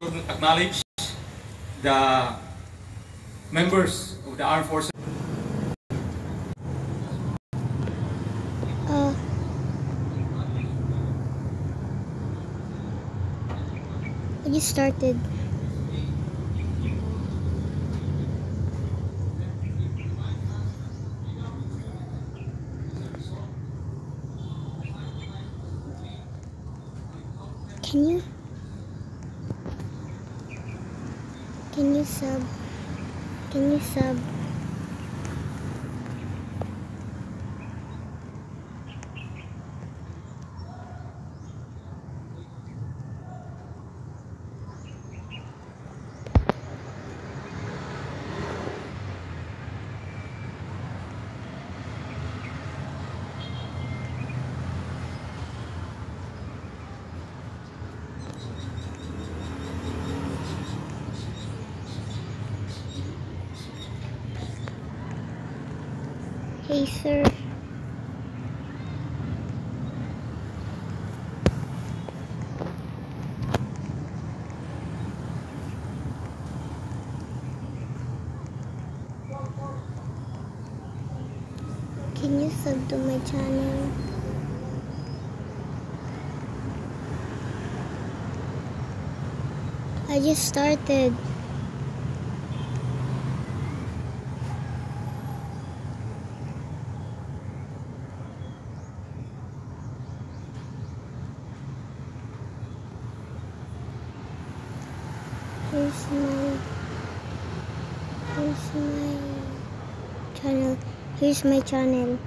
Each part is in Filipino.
acknowledge the members of the armed forces. I just started. Can you sub? Can you sub? Hey, sir. Can you sub to my channel? I just started. Here's my channel. Here's my channel.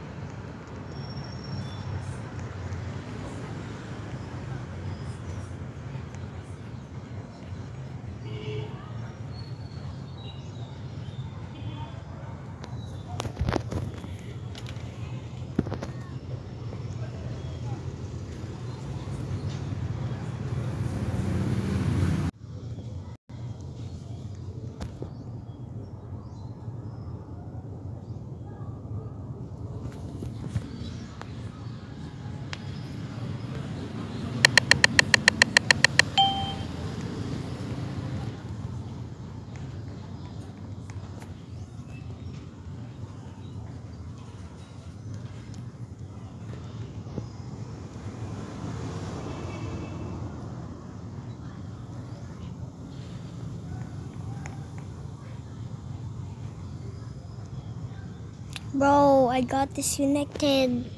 Bro, I got disconnected.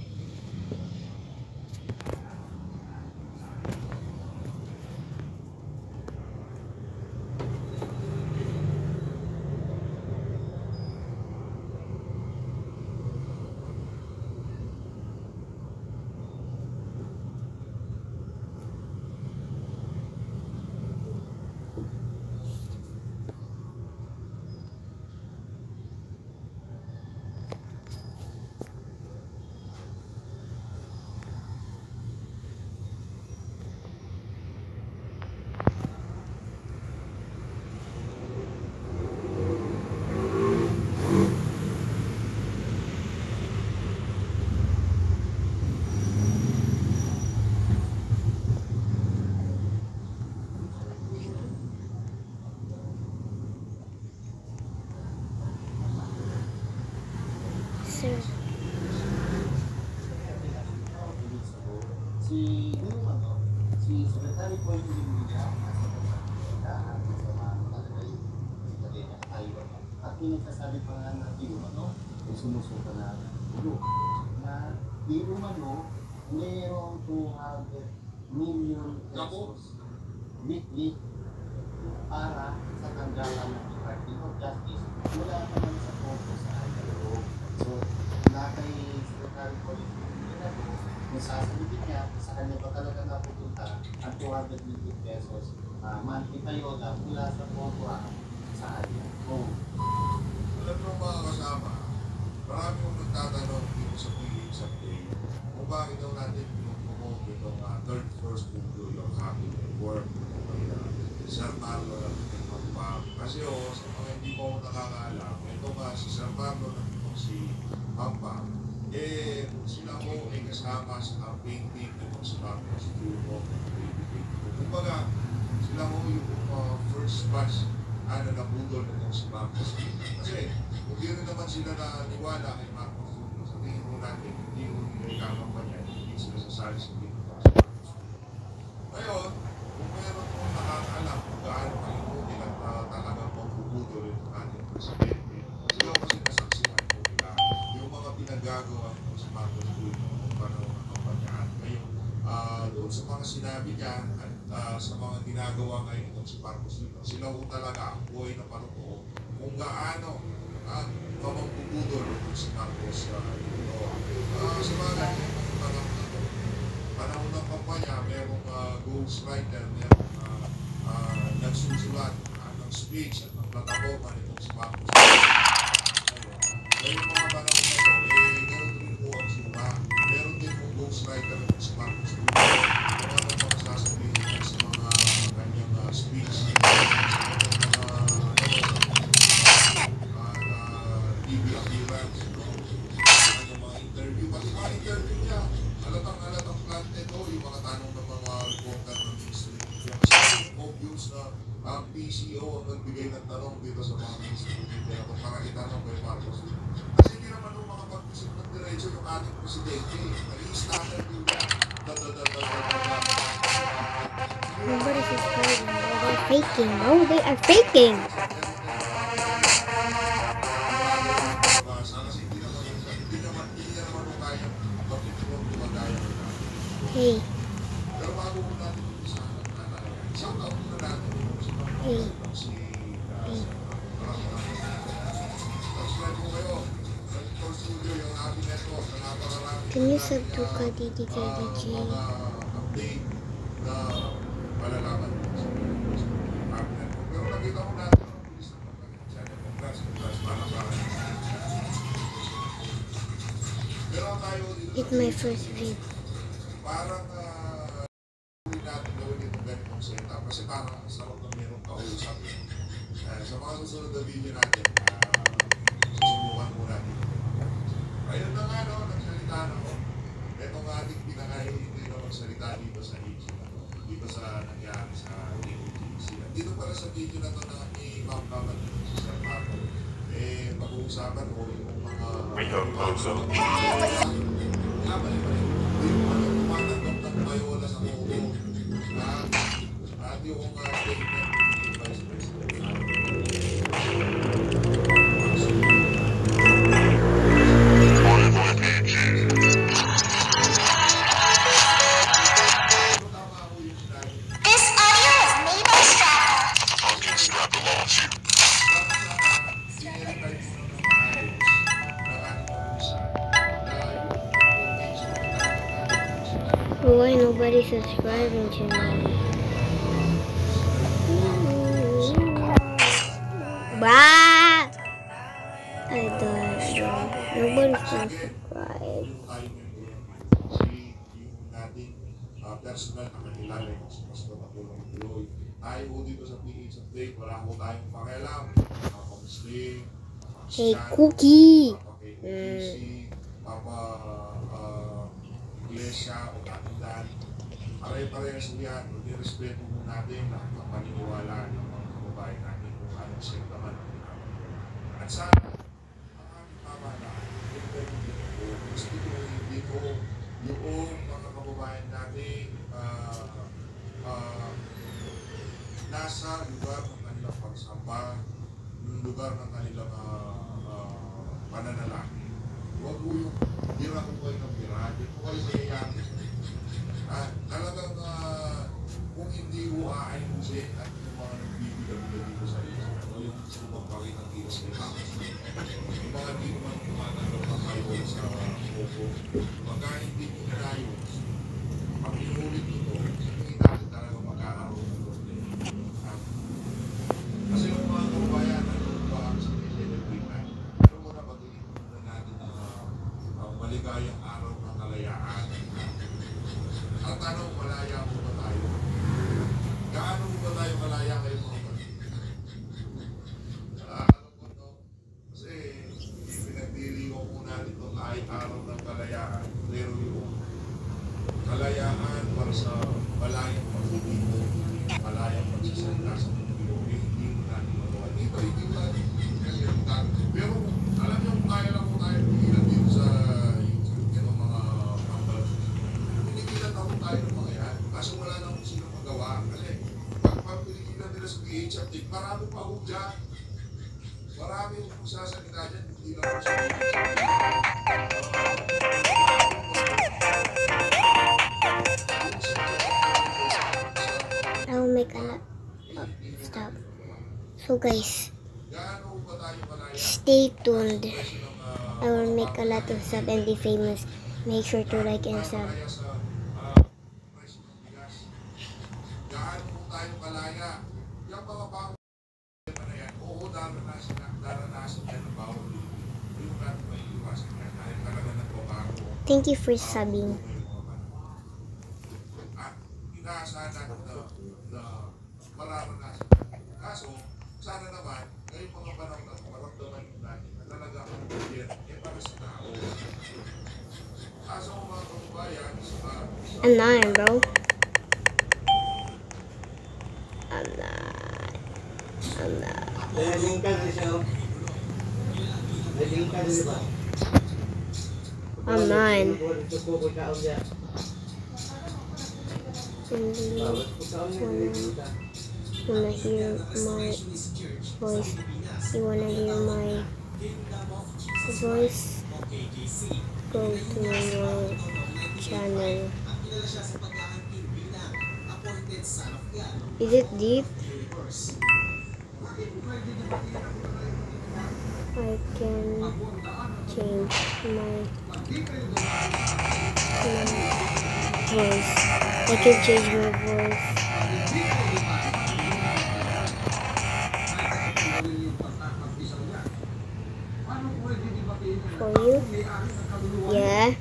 Sir. Si Secretary po yung Limilla at pinagsasabi pa nga na di umano yung sumusuka na di umano mayroong 200 million pesos weekly para sa tanggalan ng Department of Justice mula naman sa popo sa Ayalo. So, na kay Secretary po yung Limilla kung sasabihin niya, sa kanya ba talaga napupunta ang 200 million pesos monthly payola mula sa popo sa area. Alam mo mga kasama, marami kong nagtatanong dito sa PH update kung bakit daw natin pinupromote itong third first mundo yung happy work Sir Marlo ng Pampang. Kasi sa mga hindi mo nakakaalam, ito si Sir Marlo ng si Pampang, sila ko ay kasama sa campaign team ng Sir Marlo sa Kumbaga, sila ko yung first batch na budol nitong si Marcos. Kasi kung di rin naman sila naniwala kay Marcos, sa tingin mo natin, hindi mo nilikampanya, hindi sila sasali sa Pilipinas. Ngayon, kung meron mo nakakaalam kung gaano kainutin at talagang magbubudol itong ating presidente, sila kasi nasaksihan ko nila yung mga pinagagawa nito sa Marcos Jr. kung paano nakampanyaan. Ngayon, doon sa mga sinabi niya at sa mga ginagawa ngayon itong si Marcos Jr., sila ko talaga ang buhay na panuto kung gaano magbubudol itong si Marcos Jr. Sa mga ganyan, panahon ng kampanya, merong ghostwriter, merong nagsusulat ng speech at ng plataforma nitong si Marcos. Ngayon mga panahon na ito, ganoon rin po ang suma. Meron din po ghostwriter nitong si Marcos. Kung ano mga sasabihin niya sa mga kanyang speech, sa TV appearance, mga interview, pati mga interview niya. Halatang planted yung mga tanong ng mga reporter ng ministry. Kasi obvious na ang PCO ang nagbigay ng tanong dito sa mga ministry. Kaya kung para itanong kay Marcos. Kasi hindi naman yung makapag-isip ng diretso yung ating presidente. Nag-i-standard yun yan. Nobody's subscribing. They're faking. No, they are faking. Hey. Hey. Can you sub to Kadidi KDG? It's my first video. Parang hindi natin gawin itong ganitong setup kasi parang sarap na mayroong kausap. Sa mga susunod na video natin, susubukan mo natin. Ayun na nga, no, nagsalita na ako. Ito nga ating pinakahihintay na magsalita dito sa issue na to. Dito sa nangyari sa AOGC. Dito pala sa video na to na i-mount naman si Sir Marco. Pag-uusapan ko yung mga... We hope also. Yung ano, tumatanggap ng bayola sa Mogo. At yung statement ng Vice President. This audio is made by Strata. Okay, strap the launch. Why nobody's subscribing to me? Bah! I died. Nobody's gonna subscribe. Personal na kanilala yung sumasto na tulong tuloy. Tayo dito sa PH Update, wala ko tayong pakialam. Muslim, Hey, Cookie! Iglesia o katindahan. Pare-parehas yan. Nirespeto mo natin lahat ng paniniwala ng mga kababayan natin kung anong sekta man ang pinapagawa. At sana, ang aming pamahalaan, gusto ko hindi ko yung mga kababayan natin nasa lugar ng kanilang pagsamba, yung lugar ng kanilang pananalangin. Huwag mo yung bira ko kayo ng bira, hindi ko kayo mayayamin. Talagang kung hindi mo aayusin at yung mga nagbibigay dito sa iyo, yung gusto magpakita ng iyo sa iyo. Yung mga di naman tumatanggap ng kayo sa opo, pagka hindi mo inayos, pag inulit ito, hindi natin talaga magkakaroon ng problema. Kasi yung mga kababayan na lumabas sa Pilipinas, pero muna pag-inig muna natin ang maligayang araw ng kalayaan. At tanong, malaya mo ba tayo? Gaano mo ba tayo malaya kayo mga kapatid? Alam ko no? Kasi pinagdiriwang mo natin itong kahit araw ng kalayaan. Pero yung kalayaan para sa malayang pag-ibig mo, malayang pagsasalita sa Pilipinas. hindi mo natin magawa. Dito, hindi mo natin kalimutan. Pero, alam niyo, kung kaya lang mo tayo pigilan dito sa yung mga pambalat. Pinigilan na kung tayo ng mga yan. Kaso wala na kung sino magawa. Kasi, pag pinigilan nila sa PHFT, marami pa ako dyan. Marami yung sasalita dyan, hindi lang ako sa I will make a lot. Oh, stop. So guys, stay tuned. I will make a lot of sub and be famous. Make sure to like and sub. Gaano po tayo kalaya? Yung mga bago na yan, oo, daranasan yan ng bawal. Hindi mo natin may iwasan yan. Dahil talaga nagbabago. Thank you for subbing. At inaasahan natin na mararanasan. Kaso, sana naman, ngayong mga panahon na maramdaman natin na talaga ang gobyerno para sa tao. Kaso mga kababayan, I'm not, bro. I'm not. I'm not. Naging ka na siya. Naging ka na siya. I'm not. Wanna hear my voice? You wanna hear my voice? Go to my channel. Is it deep? I can change my voice. I can change my voice. For you? Yeah.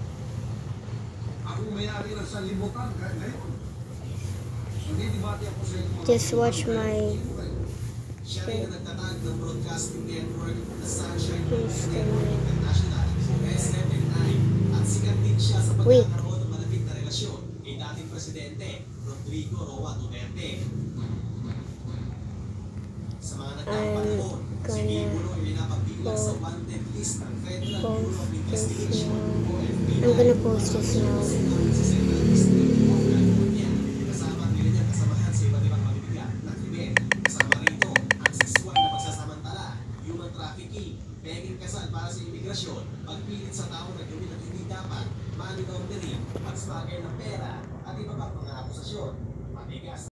Just watch my wait. I'm gonna post this now. Peging kasal para sa imigrasyon, pagpilit sa tao na gawin at hindi dapat, money laundering, pagsmuggle ng pera, at iba pang mga akusasyon. Matigas